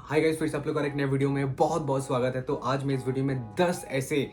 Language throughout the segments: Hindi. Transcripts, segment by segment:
हाय गाइस, फिर से आप लोग का एक नए वीडियो में बहुत बहुत स्वागत है। तो आज मैं इस वीडियो में 10 ऐसे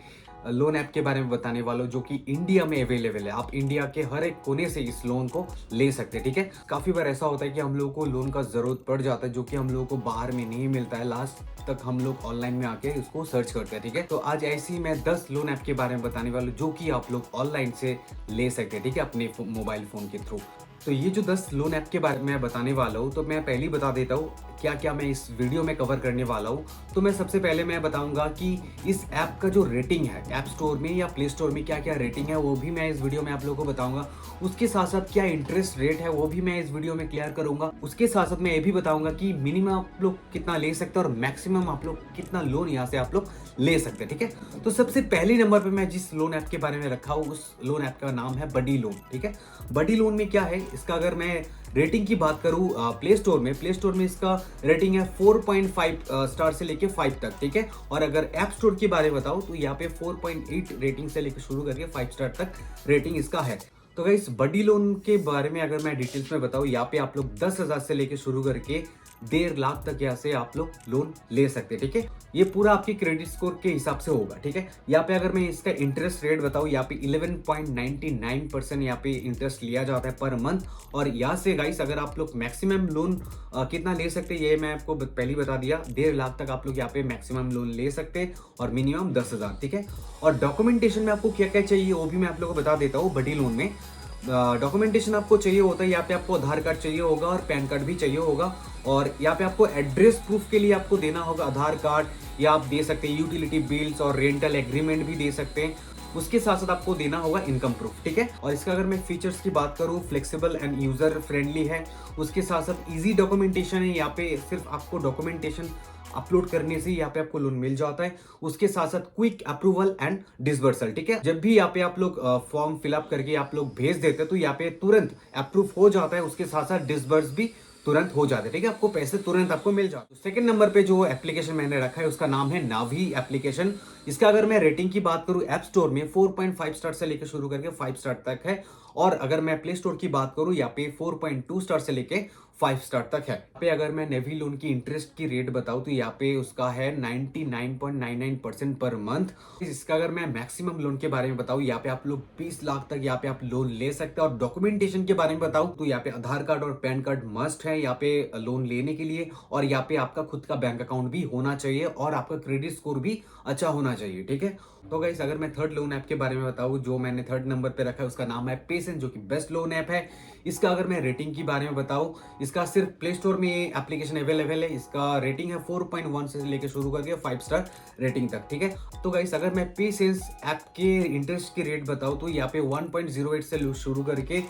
लोन ऐप के बारे में बताने वाला हूँ जो कि इंडिया में अवेलेबल है। आप इंडिया के हर एक कोने से इस लोन को ले सकते हैं। ठीक है, काफी बार ऐसा होता है कि हम लोगों को लोन का जरूरत पड़ जाता है जो कि हम लोगों को बाहर में नहीं मिलता है। लास्ट तक हम लोग ऑनलाइन में आके उसको सर्च करते हैं। ठीक है, तो आज ऐसी मैं 10 लोन ऐप के बारे में बताने वाला हूँ जो कि आप लोग ऑनलाइन से ले सकते हैं। ठीक है, अपने मोबाइल फोन के थ्रू। तो ये जो 10 लोन ऐप के बारे में बताने वाला हूँ, तो मैं पहले ही बता देता हूँ क्या क्या मैं इस वीडियो में कवर करने वाला हूँ। तो मैं सबसे पहले मैं बताऊंगा कि इस ऐप का जो रेटिंग है ऐप स्टोर में या प्ले स्टोर में क्या क्या रेटिंग है, वो भी मैं इस वीडियो में आप लोगों को बताऊंगा। उसके साथ साथ क्या इंटरेस्ट रेट है वो भी मैं इस वीडियो में क्लियर करूंगा। उसके साथ साथ मैं ये भी बताऊंगा कि मिनिमम आप लोग कितना ले सकते हैं और मैक्सिमम आप लोग कितना लोन यहाँ से आप लोग ले सकते हैं। ठीक है, तो सबसे पहले नंबर पे मैं जिस लोन ऐप के बारे में रखा हूँ उस लोन ऐप का नाम है बडी लोन। ठीक है, बडी लोन में क्या है, इसका अगर मैं रेटिंग की बात करूं प्ले स्टोर में इसका रेटिंग है 4.5 स्टार से लेके 5 तक। ठीक है, और अगर ऐप स्टोर के बारे में बताऊं तो यहाँ पे 4.8 रेटिंग से लेकर शुरू करके 5 स्टार तक रेटिंग इसका है। तो गाइस, बडी लोन के बारे में अगर मैं डिटेल्स में बताऊं, यहाँ पे आप लोग 10,000 से लेकर शुरू करके 1.5 लाख तक यहाँ से आप लोग लोन ले सकते हैं। ठीक है, ये पूरा आपके क्रेडिट स्कोर के हिसाब से होगा। ठीक है, यहाँ पे अगर मैं इसका इंटरेस्ट रेट बताऊं, यहाँ पे 11.99% यहाँ पे इंटरेस्ट लिया जाता है पर मंथ। और यहाँ से गाइस अगर आप लोग मैक्सिमम लोन कितना ले सकते हैं ये मैं आपको पहले ही बता दिया। 1.5 लाख तक आप लोग यहाँ पे मैक्सिमम लोन ले सकते हैं और मिनिमम 10,000। ठीक है, और डॉक्यूमेंटेशन में आपको क्या क्या चाहिए वो भी मैं आप लोगों को बता देता हूँ। बड़ी लोन में डॉक्यूमेंटेशन आपको चाहिए होता है, यहाँ पे आपको आधार कार्ड चाहिए होगा और पैन कार्ड भी चाहिए होगा। और यहाँ पे आपको एड्रेस प्रूफ के लिए आपको देना होगा आधार कार्ड, या आप दे सकते हैं यूटिलिटी बिल्स और रेंटल एग्रीमेंट भी दे सकते हैं। उसके साथ साथ आपको देना होगा इनकम प्रूफ। ठीक है, और इसका अगर मैं फीचर्स की बात करूँ, फ्लेक्सिबल एंड यूजर फ्रेंडली है। उसके साथ साथ इजी डॉक्यूमेंटेशन है, यहाँ पे सिर्फ आपको डॉक्यूमेंटेशन अपलोड करने से यहाँ पे आपको लोन मिल जाता है। उसके साथ साथ क्विक अप्रूवल एंड डिसबर्सल। ठीक है, जब भी यहाँ पे आप लोग फॉर्म फिलअप करके आप लोग भेज देते हैं तो यहाँ पे तुरंत अप्रूव हो जाता है। उसके साथ साथ डिसबर्स भी तुरंत हो जाते हैं। ठीक है, आपको पैसे तुरंत आपको मिल जाते हैं। सेकंड नंबर पे जो एप्लीकेशन मैंने रखा है उसका नाम है नावी एप्लीकेशन। इसका अगर मैं रेटिंग की बात करूं ऐप स्टोर में 4.5 स्टार से लेकर शुरू करके 5 स्टार तक है। और अगर मैं प्ले स्टोर की बात करूं यहाँ पे 4.2 स्टार से लेके 5 स्टार तक है। पे अगर मैं नेवी लोन की इंटरेस्ट की रेट बताऊं तो यहाँ पे उसका है 99.99% पर मंथ। इसका अगर मैं मैक्सिमम लोन के बारे में बताऊं, यहाँ पे आप लोग 20 लाख तक यहाँ पे आप लोन ले सकते हैं। और डॉक्यूमेंटेशन के बारे में बताऊं तो यहाँ पे आधार कार्ड और पैन कार्ड मस्ट है यहाँ पे लोन लेने के लिए। और यहाँ पे आपका खुद का बैंक अकाउंट भी होना चाहिए और आपका क्रेडिट स्कोर भी अच्छा होना चाहिए। ठीक है, तो गाइस अगर मैं थर्ड लोन ऐप के बारे में बताऊं जो मैंने थर्ड नंबर पे रखा है उसका नाम है पेसेंस, जो कि बेस्ट लोन ऐप है। इसका अगर मैं रेटिंग की बारे में बताऊं, इसका सिर्फ प्ले स्टोर में एप्लीकेशन अवेलेबल है। इसका रेटिंग है 4.1 से लेकर शुरू करके 5 स्टार रेटिंग तक। ठीक है, तो गाइस अगर मैं पेसेंस ऐप के इंटरेस्ट की रेट बताऊं तो यहाँ पे 1.08 से शुरू करके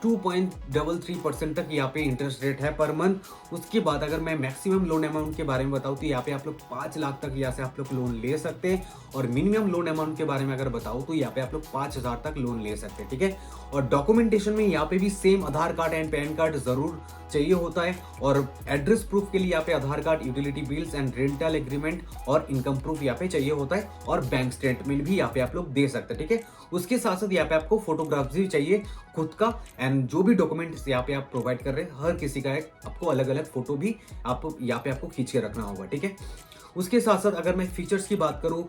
2.33% तक यहाँ पे इंटरेस्ट रेट है पर मंथ। उसके बाद अगर मैं मैक्सिमम लोन अमाउंट के बारे में बताऊं तो यहाँ पे आप लोग 5 लाख तक यहाँ से आप लोग लोन ले सकते हैं। और मिनिमम लोन अमाउंट के बारे में अगर बताऊं तो यहाँ पे आप लोग 5,000 तक लोन ले सकते हैं। ठीक है, और डॉक्यूमेंटेशन में यहाँ पे भी same Aadhaar card and pan card जरूर चाहिए होता है। और एड्रेस प्रूफ के लिए यहाँ पे Aadhaar card, utility bills and rental agreement और इनकम प्रूफ यहाँ पे चाहिए होता है। और बैंक स्टेटमेंट भी यहाँ पे आप लोग दे सकते हैं। ठीक है, उसके साथ साथ यहाँ पे आपको फोटोग्राफ्स भी चाहिए खुद का। एंड जो भी डॉक्यूमेंट्स यहाँ पे आप प्रोवाइड कर रहे हैं हर किसी का एक आपको अलग अलग फोटो भी आप यहाँ पे आपको खींच के रखना होगा। ठीक है, उसके साथ साथ अगर मैं फीचर्स की बात करूँ,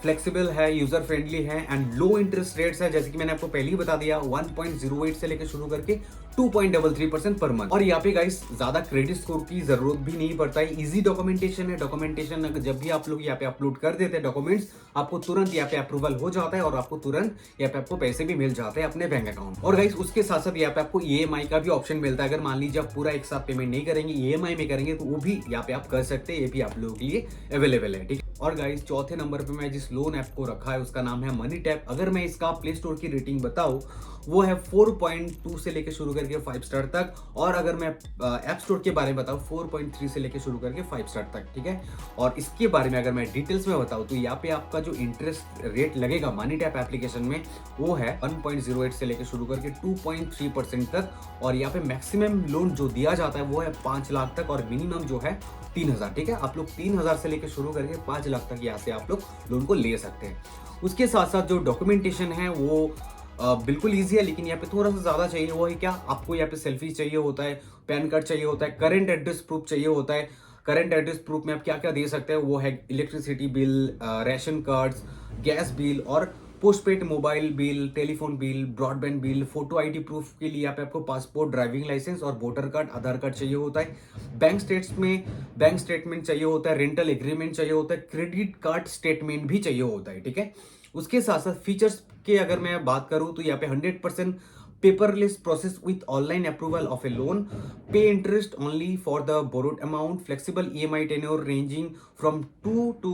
फ्लेक्सिबल है, यूजर फ्रेंडली है एंड लो इंटरेस्ट रेट्स है। जैसे कि मैंने आपको पहले ही बता दिया 1.08 से लेकर शुरू करके 2.33% पर मंथ। और यहाँ पे गाइस ज्यादा क्रेडिट स्कोर की जरूरत भी नहीं पड़ता है। इजी डॉक्यूमेंटेशन है। डॉक्यूमेंटेशन जब भी आप लोग यहाँ पे अपलोड कर देते हैं डॉक्यूमेंट्स, आपको तुरंत यहाँ पे अप्रूवल हो जाता है और आपको तुरंत यहाँ पे आपको पैसे भी मिल जाते हैं अपने बैंक अकाउंट। और गाइस उसके साथ साथ यहाँ पे आपको EMI का भी ऑप्शन मिलता है। अगर मान लीजिए आप पूरा एक साथ पेमेंट नहीं करेंगे, EMI में करेंगे तो वो भी यहाँ पे आप कर सकते हैं। ये भी आप लोगों के लिए अवेलेबल है। ठीक है, और गाइस चौथे नंबर पे मैं जिस लोन ऐप को रखा है उसका नाम है मनी टैप। अगर मैं इसका प्ले स्टोर की रेटिंग बताऊं वो है 4.2 से लेकर शुरू करके 5 स्टार तक। और अगर मैं ऐप स्टोर के बारे में बताऊं 4.3 से लेकर शुरू करके 5 स्टार तक। ठीक है, और इसके बारे में अगर मैं डिटेल्स में बताऊं तो यहाँ पे आपका जो इंटरेस्ट रेट लगेगा मनी टैप एप्लीकेशन में वो है 1.08 से लेकर शुरू करके 2.3% तक। और यहाँ पे मैक्सिमम लोन जो दिया जाता है वो है 5 लाख तक और मिनिमम जो है 3,000। ठीक है, आप लोग 3,000 से लेकर शुरू करके 5 लाख तक यहाँ से आप लोग लोन को ले सकते हैं। उसके साथ साथ जो डॉक्यूमेंटेशन है वो बिल्कुल ईजी है, लेकिन यहाँ पे थोड़ा सा ज्यादा चाहिए। वो है क्या, आपको यहाँ पे सेल्फी चाहिए होता है, पैन कार्ड चाहिए होता है, करेंट एड्रेस प्रूफ चाहिए होता है, करंट एड्रेस प्रूफ में आप क्या क्या दे सकते हैं, वो है electricity bill, ration cards, gas bill और postpaid mobile bill, telephone bill, broadband bill, photo ID proof के लिए यहाँ पे आपको पासपोर्ट, ड्राइविंग लाइसेंस और वोटर कार्ड, आधार कार्ड चाहिए होता है। बैंक स्टेटमेंट चाहिए होता है, रेंटल एग्रीमेंट चाहिए होता है, क्रेडिट कार्ड स्टेटमेंट भी चाहिए होता है, ठीक है। उसके साथ साथ फीचर्स के अगर मैं बात करूं तो यहाँ पे 100% paperless process with online approval of a loan, pay interest only for the borrowed amount, flexible EMI tenure ranging from 2 to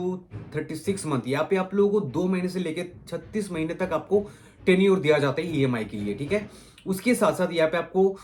36 month. यहाँ पे आप लोगों को 2 महीने से लेकर 36 महीने तक आपको टेन्योर दिया जाता है ईएमआई के लिए, ठीक है। उसके साथ साथ यहाँ पे आपको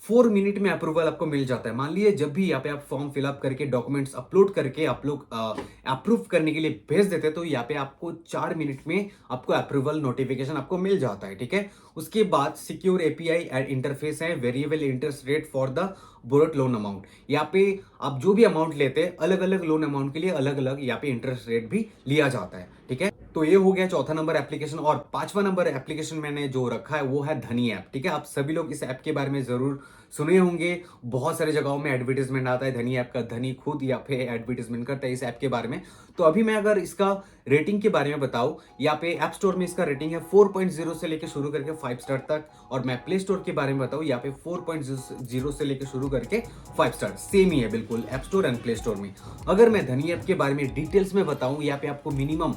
4 मिनट में अप्रूवल आपको मिल जाता है। मान लीजिए जब भी यहाँ पे आप फॉर्म फिलअप करके डॉक्यूमेंट्स अपलोड करके आप लोग अप्रूव करने के लिए भेज देते हैं तो यहाँ पे आपको 4 मिनट में आपको अप्रूवल नोटिफिकेशन आपको मिल जाता है, ठीक है। उसके बाद सिक्योर एपीआई एंड इंटरफेस है, variable interest rate for the borrowed loan amount. यहाँ पे आप जो भी अमाउंट लेते हैं अलग अलग लोन अमाउंट के लिए अलग अलग यहाँ पे इंटरेस्ट रेट भी लिया जाता है, ठीक है। तो ये हो गया चौथा नंबर एप्लीकेशन। और पांचवा नंबर एप्लीकेशन मैंने जो रखा है वो है धनी ऐप, ठीक है। आप सभी लोग इस ऐप के बारे में जरूर सुने होंगे, बहुत सारे जगहों में एडवर्टीजमेंट आता है धनी ऐप का, धनी खुद या फिर एडवर्टीजमेंट करता है इस ऐप के बारे में। तो अभी मैं अगर इसका रेटिंग के बारे में बताऊं, यहाँ पे ऐप स्टोर में इसका रेटिंग है 4.0 से लेकर शुरू करके 5 स्टार तक, और मैं प्ले स्टोर के बारे में बताऊं यहाँ पे 4.0 से लेकर शुरू करके 5 स्टार, सेम ही है बिल्कुल app store and play store में। अगर मैं धनी ऐप के बारे में डिटेल्स में बताऊं, यहाँ पे आपको मिनिमम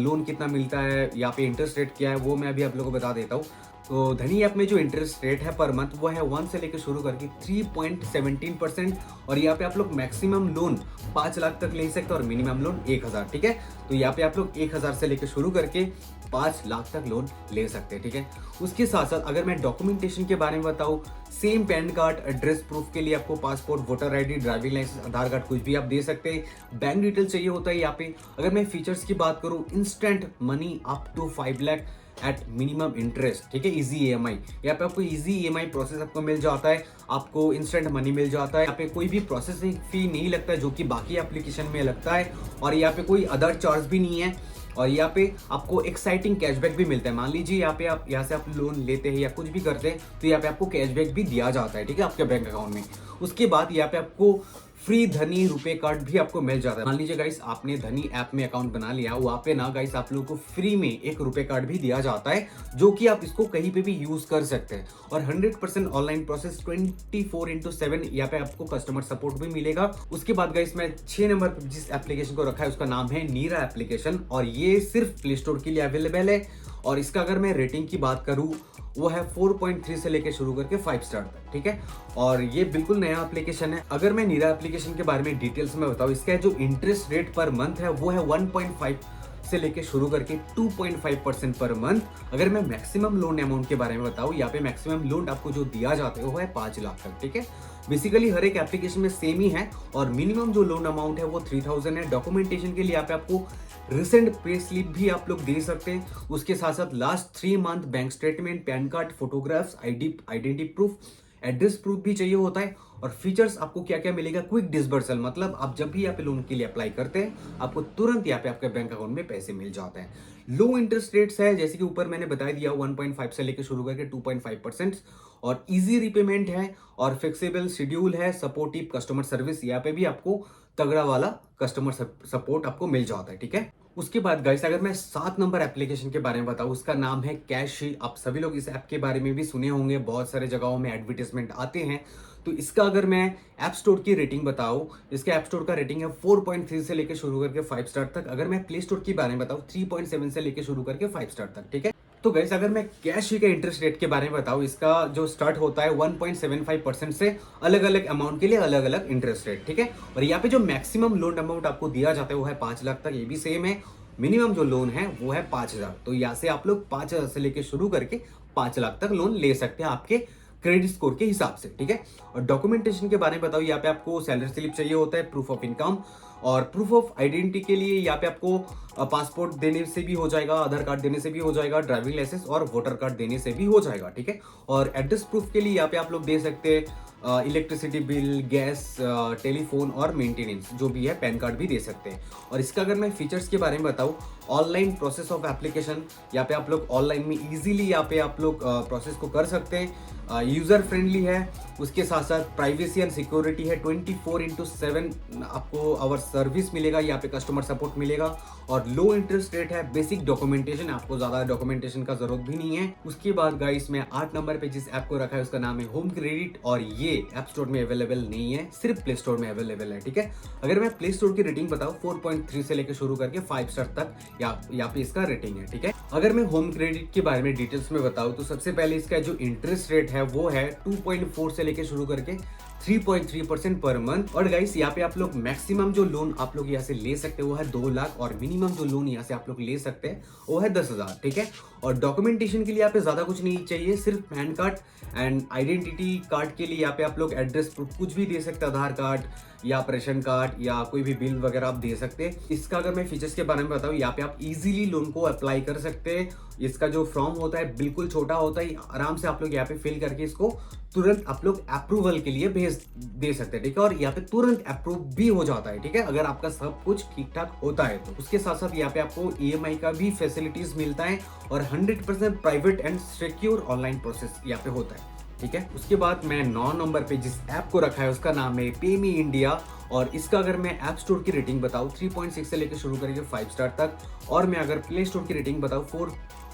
लोन कितना मिलता है, यहाँ पे इंटरेस्ट रेट क्या है, वो मैं अभी आप लोगों को बता देता हूँ। तो धनी ऐप में जो इंटरेस्ट रेट है पर मंथ वो है 1 से लेकर शुरू करके 3.17%, और यहाँ पे आप लोग मैक्सिमम लोन 5 लाख तक ले सकते हैं और मिनिमम लोन 1000, ठीक है। तो यहाँ पे आप लोग 1000 से लेकर शुरू करके 5 लाख तक लोन ले सकते हैं, ठीक है। उसके साथ साथ अगर मैं डॉक्यूमेंटेशन के बारे में बताऊँ, same PAN card, address proof के लिए आपको passport, voter ID, driving licence, Aadhaar card कुछ भी आप दे सकते हैं। बैंक डिटेल चाहिए होता है यहाँ पे। अगर मैं फीचर्स की बात करूँ, instant money up to 5 lakh at minimum interest, ठीक है। इजी ईएमआई, यहाँ पे आपको इजी ईएमआई प्रोसेस आपको मिल जाता है, आपको इंस्टेंट मनी मिल जाता है। यहाँ पे कोई भी प्रोसेसिंग फी नहीं लगता है जो कि बाकी एप्लीकेशन में लगता है, और यहाँ पे कोई अदर चार्ज भी नहीं है। और यहाँ पे आपको एक्साइटिंग कैशबैक भी मिलता है। मान लीजिए यहाँ से आप लोन लेते हैं या कुछ भी करते हैं तो यहाँ पे आपको कैशबैक भी दिया जाता है, ठीक है, आपके बैंक अकाउंट में। उसके बाद यहाँ पे आपको फ्री धनी रुपए कार्ड भी आपको मिल जाता है। मान लीजिए गाइस आपने धनी ऐप में अकाउंट बना लिया, वहां पे ना गाइस आप लोगों को फ्री में एक रुपए कार्ड भी दिया जाता है जो कि आप इसको कहीं पे भी यूज कर सकते हैं। और 100% ऑनलाइन प्रोसेस 24/7 यहाँ पे आपको कस्टमर सपोर्ट भी मिलेगा। उसके बाद गाइस मैं 6 नंबर पर जिस एप्लीकेशन को रखा है उसका नाम है नीरा एप्लीकेशन, और ये सिर्फ प्ले स्टोर के लिए अवेलेबल है। और इसका अगर मैं रेटिंग की बात करूं वो है 4.3 से लेकर शुरू करके 5 स्टार तक, ठीक है। और ये बिल्कुल नया एप्लीकेशन है। अगर मैं नीरा एप्लीकेशन के बारे में डिटेल्स में बताऊं, इसका जो इंटरेस्ट रेट पर मंथ है वो है 1.5 से लेके शुरू करके 2.5% पर मंथ। अगर मैं मैक्सिमम लोन अमाउंट के बारे में बताऊं, यहाँ पे मैक्सिमम लोन आपको जो दिया जाता है वो है 5 लाख तक, ठीक है। बेसिकली हर एक एप्लीकेशन में सेम ही है, और मिनिमम जो लोन अमाउंट है वो 3000 है। डॉक्यूमेंटेशन के लिए यहाँ पे आपको रिसेंट पे स्लिप भी आप लोग दे सकते हैं। उसके साथ साथ last 3 month bank statement, pan card, photographs, identity proof, address proof भी चाहिए होता है। और फीचर्स आपको क्या क्या मिलेगा, क्विक डिसबर्सल, मतलब आप जब भी यहाँ पे लोन के लिए अप्लाई करते हैं आपको तुरंत यहाँ पे आपके बैंक अकाउंट में पैसे मिल जाते हैं। लो इंटरेस्ट रेट्स है, जैसे कि ऊपर मैंने बता दिया 1.5 से लेकर शुरू करके 2.5%, और इजी रिपेमेंट है, और फ्लेक्सिबल शेड्यूल है, सपोर्टिव कस्टमर सर्विस, यहाँ पे भी आपको तगड़ा वाला कस्टमर सपोर्ट आपको मिल जाता है, ठीक है। उसके बाद गाइस अगर मैं 7 नंबर एप्लीकेशन के बारे में बताऊं, उसका नाम है कैशी। आप सभी लोग इस ऐप के बारे में भी सुने होंगे, बहुत सारे जगहों में एडवर्टीजमेंट आते हैं। तो इसका अगर मैं ऐप स्टोर की रेटिंग बताऊं, इसके ऐप स्टोर का रेटिंग है 4.3 से लेकर शुरू करके 5 स्टार तक। अगर मैं प्ले स्टोर के बारे में बताऊं 3.7 से लेकर शुरू करके 5 स्टार तक, ठीक है। तो गाइस अगर मैं कैश के इंटरेस्ट रेट के बारे में बताऊं, इसका जो स्टार्ट होता है 1.75% से, अलग अलग अमाउंट के लिए अलग अलग इंटरेस्ट रेट, ठीक है। और यहाँ पे जो मैक्सिमम लोन अमाउंट आपको दिया जाता है वो है 5 लाख तक, ये भी सेम है। मिनिमम जो लोन है वो है 5000, तो यहाँ से आप लोग 5000 से लेकर शुरू करके 5 लाख तक लोन ले सकते हैं आपके क्रेडिट स्कोर के हिसाब से, ठीक है। और डॉक्यूमेंटेशन के बारे में बताओ, यहाँ पे आपको सैलरी स्लिप चाहिए होता है, प्रूफ ऑफ इनकम, और प्रूफ ऑफ आइडेंटिटी के लिए यहाँ पे आपको पासपोर्ट देने से भी हो जाएगा, आधार कार्ड देने से भी हो जाएगा, ड्राइविंग लाइसेंस और वोटर कार्ड देने से भी हो जाएगा, ठीक है। और एड्रेस प्रूफ के लिए यहाँ पे आप लोग दे सकते हैं इलेक्ट्रिसिटी बिल, गैस, टेलीफोन और मेंटेनेंस जो भी है, पैन कार्ड भी दे सकते हैं। और इसका अगर मैं फीचर्स के बारे में बताऊँ, ऑनलाइन प्रोसेस ऑफ एप्लीकेशन, यहाँ पे आप लोग ऑनलाइन में इजीली यहाँ पे आप लोग प्रोसेस को कर सकते हैं। यूज़र फ्रेंडली है, उसके साथ साथ प्राइवेसी एंड सिक्योरिटी है, 24/7 आपको आवर सर्विस मिलेगा, यहाँ पे कस्टमर सपोर्ट मिलेगा। और लो इंटरेस्ट रेट है, बेसिक डॉक्यूमेंटेशन, आपको ज़्यादा डॉक्यूमेंटेशन का जरूरत भी नहीं है। उसके बाद गाइस मैं 8 नंबर पे जिस ऐप को रखा है उसका नाम है होम क्रेडिट, और ये ऐप स्टोर में अवेलेबल नहीं है, सिर्फ प्ले स्टोर में अवेलेबल है, ठीक है। अगर मैं प्ले स्टोर की रेटिंग बताऊँ, 4.3 से लेकर शुरू करके 5 स्टार तक यहाँ पे इसका रेटिंग है, ठीक है। अगर मैं होम क्रेडिट के बारे में डिटेल्स में बताऊँ तो सबसे पहले इसका जो इंटरेस्ट रेट है वो है 2.4 से लेकर शुरू करके 3.3% पर मंथ। और गाइस यहाँ पे आप लोग मैक्सिमम जो लोन आप लोग यहाँ से ले सकते हैं वो है 2 लाख, और मिनिमम जो लोन यहाँ से आप लोग ले सकते हैं वो है 10,000, ठीक है। और डॉक्यूमेंटेशन के लिए यहाँ पे ज्यादा कुछ नहीं चाहिए, सिर्फ pan card and identity card के लिए यहाँ पे आप लोग एड्रेस प्रूफ कुछ भी दे सकते हैं, आधार कार्ड या रेशन कार्ड या कोई भी बिल वगैरह आप दे सकते हैं। इसका अगर मैं फीचर्स के बारे में बताऊँ, यहाँ पे आप इजीली लोन को अप्लाई कर सकते हैं। इसका जो फॉर्म होता है बिल्कुल छोटा होता है, आराम से आप लोग यहाँ पे फिल करके इसको तुरंत आप लोग अप्रूवल के लिए भेज दे सकते हैं, ठीक है। और यहाँ पे तुरंत अप्रूव भी हो जाता है, ठीक है, अगर आपका सब कुछ ठीक ठाक होता है तो। उसके साथ साथ यहाँ पे आपको ईएमआई का भी फैसिलिटीज मिलता है, और 100% private and secure online process यहाँ पे होता है, ठीक है। उसके बाद मैं 9 नंबर पे जिस ऐप को रखा है उसका नाम है पेमी इंडिया, और इसका अगर मैं ऐप स्टोर की रेटिंग बताऊँ 3.6 से लेकर शुरू करके 5 स्टार तक, और मैं अगर प्ले स्टोर की रेटिंग बताऊँ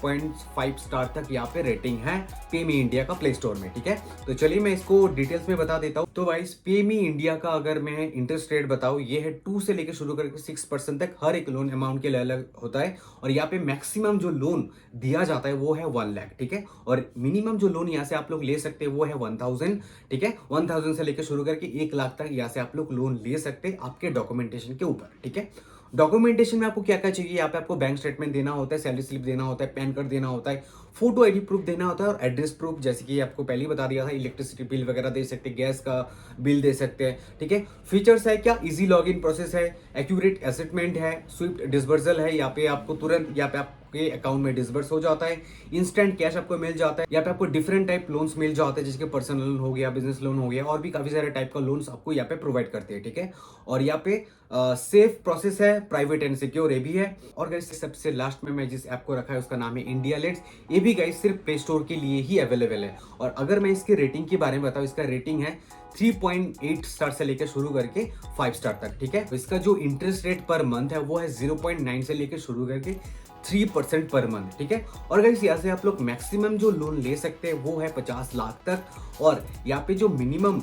4.5 स्टार तक यहाँ पे रेटिंग है पेमी इंडिया का प्ले स्टोर में, ठीक है। तो चलिए मैं इसको डिटेल्स में बता देता हूँ। तो भाई पेमी इंडिया का अगर मैं इंटरेस्ट रेट बताऊँ, ये है 2 से लेकर शुरू करके 6% तक, हर एक लोन अमाउंट के लिए अलग होता है। और यहाँ पे मैक्सिमम जो लोन दिया जाता है वो है 1 लाख, ठीक है। और मिनिमम जो लोन यहाँ से आप लोग ले सकते हैं वो है 1000, ठीक है। 1000 से लेकर शुरू करके 1 लाख तक यहाँ से आप लोग लोन ले सकते हैं आपके डॉक्यूमेंटेशन के ऊपर, ठीक है। डॉक्यूमेंटेशन में आपको क्या क्या चाहिए, यहाँ पे आपको बैंक स्टेटमेंट देना होता है, सैलरी स्लिप देना होता है, पैन कार्ड देना होता है, फोटो आईडी प्रूफ देना होता है, और एड्रेस प्रूफ, जैसे कि आपको पहले ही बता दिया था, इलेक्ट्रिसिटी बिल वगैरह दे सकते हैं, गैस का बिल दे सकते हैं, ठीक है। फीचर्स है क्या, इजी लॉगिन प्रोसेस है, एक्यूरेट असेसमेंट है, स्विफ्ट डिसबर्सल है, यहाँ पे आपको तुरंत यहाँ पे आपके अकाउंट में डिसबर्स हो जाता है, इंस्टेंट कैश आपको मिल जाता है, यहाँ पे आपको डिफरेंट टाइप लोन्स मिल जाते हैं, जिसके पर्सनल लोन हो गया, बिजनेस लोन हो गया, और भी काफी सारे टाइप का लोन्स आपको यहाँ पे प्रोवाइड करते हैं, ठीक है। और यहाँ पे सेफ प्रोसेस है, प्राइवेट एंड सिक्योर ये भी है। और गाइस सबसे लास्ट में मैं जिस ऐप को रखा है उसका नाम है इंडिया लेट्स, ये भी गाइस सिर्फ प्ले स्टोर के लिए ही अवेलेबल है। और अगर मैं इसकी रेटिंग के बारे में बताऊँ, इसका रेटिंग है 3.8 स्टार से लेकर शुरू करके 5 स्टार तक, ठीक है। तो इसका जो इंटरेस्ट रेट पर मंथ है वो है 0.9 से लेकर शुरू करके 3% पर मंथ, ठीक है। और गाइस यहाँ से आप लोग मैक्सिमम जो लोन ले सकते हैं वो है 50 लाख तक, और यहाँ पे जो मिनिमम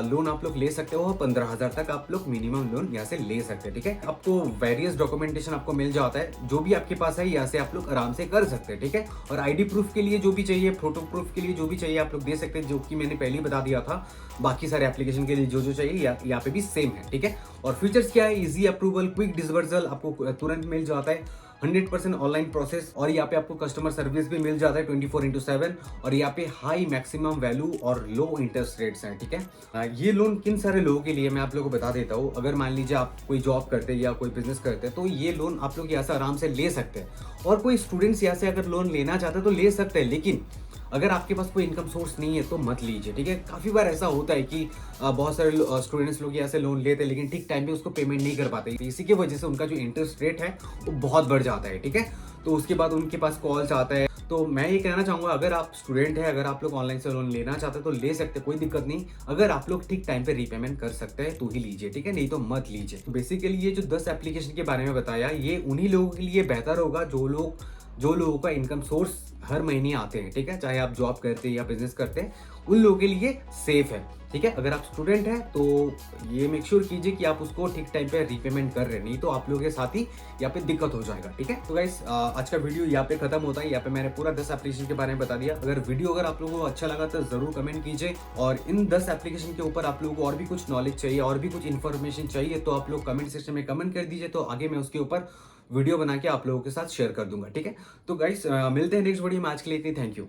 लोन आप लोग ले सकते हो 15,000 तक आप लोग मिनिमम लोन यहाँ से ले सकते हैं, ठीक है। आपको वेरियस डॉक्यूमेंटेशन आपको मिल जाता है, जो भी आपके पास है यहाँ से आप लोग आराम से कर सकते हैं, ठीक है। और आईडी प्रूफ के लिए जो भी चाहिए, फोटो प्रूफ के लिए जो भी चाहिए आप लोग दे सकते हैं, जो कि मैंने पहले ही बता दिया था। बाकी सारे एप्लीकेशन के लिए जो जो चाहिए यहाँ पे भी सेम है, ठीक है। और फीचर्स क्या है, इजी अप्रूवल, क्विक डिसबर्सल आपको तुरंत मिल जाता है, 100% ऑनलाइन प्रोसेस, और यहाँ पे आपको कस्टमर सर्विस भी मिल जाता है 24/7, और यहाँ पे हाई मैक्सिमम वैल्यू और लो इंटरेस्ट रेट्स हैं, ठीक है। ये लोन किन सारे लोगों के लिए मैं आप लोगों को बता देता हूँ। अगर मान लीजिए आप कोई जॉब करते हैं या कोई बिजनेस करते हैं तो ये लोन आप लोग यहाँ से आराम से ले सकते हैं। और कोई स्टूडेंट्स यहाँ से अगर लोन लेना चाहते हैं तो ले सकते हैं, लेकिन अगर आपके पास कोई इनकम सोर्स नहीं है तो मत लीजिए, ठीक है। काफी बार ऐसा होता है कि बहुत सारे स्टूडेंट्स लोग यहाँ से लोन लेते हैं लेकिन ठीक टाइम पे उसको पेमेंट नहीं कर पाते, इसी की वजह से उनका जो इंटरेस्ट रेट है वो बहुत बढ़ जाता है, ठीक है। तो उसके बाद उनके पास कॉल्स आता है। तो मैं ये कहना चाहूंगा, अगर आप स्टूडेंट है, अगर आप लोग ऑनलाइन से लोन लेना चाहते हैं तो ले सकते हैं, कोई दिक्कत नहीं। अगर आप लोग ठीक टाइम पे रीपेमेंट कर सकते हैं तो ही लीजिए, ठीक है, नहीं तो मत लीजिए। बेसिकली ये जो 10 एप्लीकेशन के बारे में बताया, ये उन्हीं लोगों के लिए बेहतर होगा जो लोगों का इनकम सोर्स हर महीने आते हैं, ठीक है, चाहे आप जॉब करते हैं या बिजनेस करते हैं, उन लोगों के लिए सेफ है, ठीक है। अगर आप स्टूडेंट हैं तो ये मेक श्योर कीजिए कि आप उसको ठीक टाइम पे रीपेमेंट कर रहे हैं, नहीं तो आप लोगों के साथ ही यहाँ पे दिक्कत हो जाएगा, ठीक है। तो गाइस आज का वीडियो यहाँ पे खत्म होता है। यहाँ पे मैंने पूरा 10 एप्लीकेशन के बारे में बता दिया। अगर आप लोगों को अच्छा लगा तो जरूर कमेंट कीजिए, और इन 10 एप्लीकेशन के ऊपर आप लोगों को और भी कुछ नॉलेज चाहिए, और भी कुछ इन्फॉर्मेशन चाहिए तो आप लोग कमेंट सेक्शन में कमेंट कर दीजिए, तो आगे मैं उसके ऊपर वीडियो बना के आप लोगों के साथ शेयर कर दूंगा, ठीक है। तो गाइस मिलते हैं नेक्स्ट वीडियो में, आज के लिए इतनी, थैंक यू।